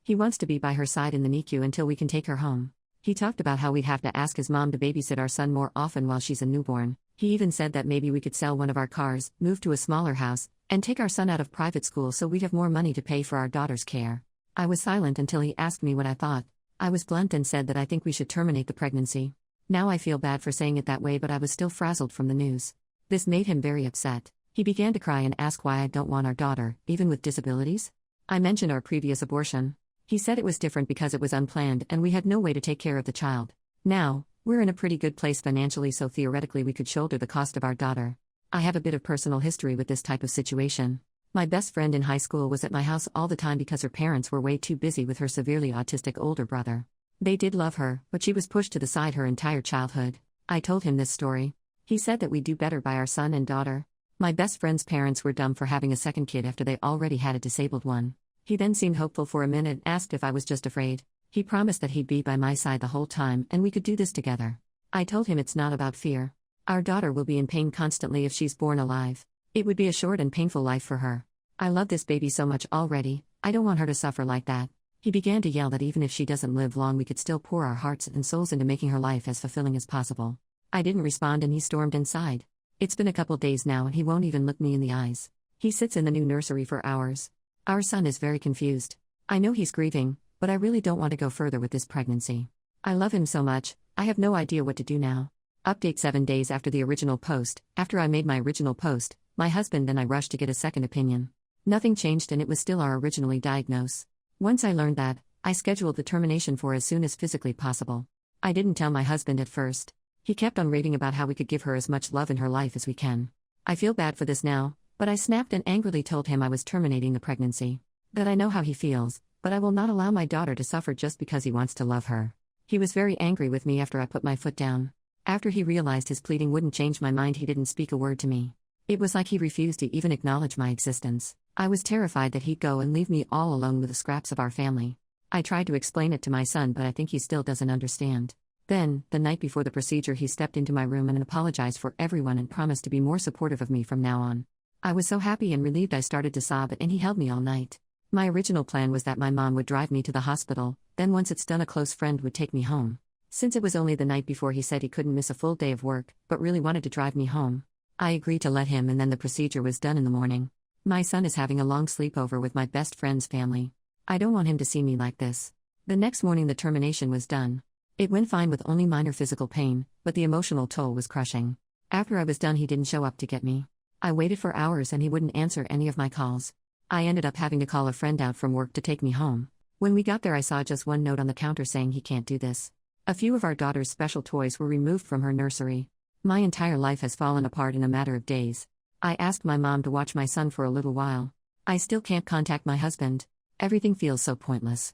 He wants to be by her side in the NICU until we can take her home. He talked about how we'd have to ask his mom to babysit our son more often while she's a newborn. He even said that maybe we could sell one of our cars, move to a smaller house, and take our son out of private school so we'd have more money to pay for our daughter's care. I was silent until he asked me what I thought. I was blunt and said that I think we should terminate the pregnancy. Now I feel bad for saying it that way, but I was still frazzled from the news. This made him very upset. He began to cry and ask why I don't want our daughter, even with disabilities. I mentioned our previous abortion. He said it was different because it was unplanned and we had no way to take care of the child. Now, we're in a pretty good place financially, so theoretically we could shoulder the cost of our daughter. I have a bit of personal history with this type of situation. My best friend in high school was at my house all the time because her parents were way too busy with her severely autistic older brother. They did love her, but she was pushed to the side her entire childhood. I told him this story. He said that we'd do better by our son and daughter. My best friend's parents were dumb for having a second kid after they already had a disabled one. He then seemed hopeful for a minute and asked if I was just afraid. He promised that he'd be by my side the whole time and we could do this together. I told him it's not about fear. Our daughter will be in pain constantly if she's born alive. It would be a short and painful life for her. I love this baby so much already, I don't want her to suffer like that. He began to yell that even if she doesn't live long we could still pour our hearts and souls into making her life as fulfilling as possible. I didn't respond and he stormed inside. It's been a couple days now and he won't even look me in the eyes. He sits in the new nursery for hours. Our son is very confused. I know he's grieving, but I really don't want to go further with this pregnancy. I love him so much, I have no idea what to do now. Update 7 days after the original post. After I made my original post, my husband and I rushed to get a second opinion. Nothing changed and it was still our originally diagnosed. Once I learned that, I scheduled the termination for as soon as physically possible. I didn't tell my husband at first. He kept on raving about how we could give her as much love in her life as we can. I feel bad for this now, but I snapped and angrily told him I was terminating the pregnancy. That I know how he feels, but I will not allow my daughter to suffer just because he wants to love her. He was very angry with me after I put my foot down. After he realized his pleading wouldn't change my mind, he didn't speak a word to me. It was like he refused to even acknowledge my existence. I was terrified that he'd go and leave me all alone with the scraps of our family. I tried to explain it to my son, but I think he still doesn't understand. Then, the night before the procedure, he stepped into my room and apologized for everyone and promised to be more supportive of me from now on. I was so happy and relieved I started to sob and he held me all night. My original plan was that my mom would drive me to the hospital, then once it's done a close friend would take me home. Since it was only the night before, he said he couldn't miss a full day of work, but really wanted to drive me home. I agreed to let him and then the procedure was done in the morning. My son is having a long sleepover with my best friend's family. I don't want him to see me like this. The next morning the termination was done. It went fine with only minor physical pain, but the emotional toll was crushing. After I was done he didn't show up to get me. I waited for hours and he wouldn't answer any of my calls. I ended up having to call a friend out from work to take me home. When we got there I saw just one note on the counter saying he can't do this. A few of our daughter's special toys were removed from her nursery. My entire life has fallen apart in a matter of days. I asked my mom to watch my son for a little while. I still can't contact my husband. Everything feels so pointless.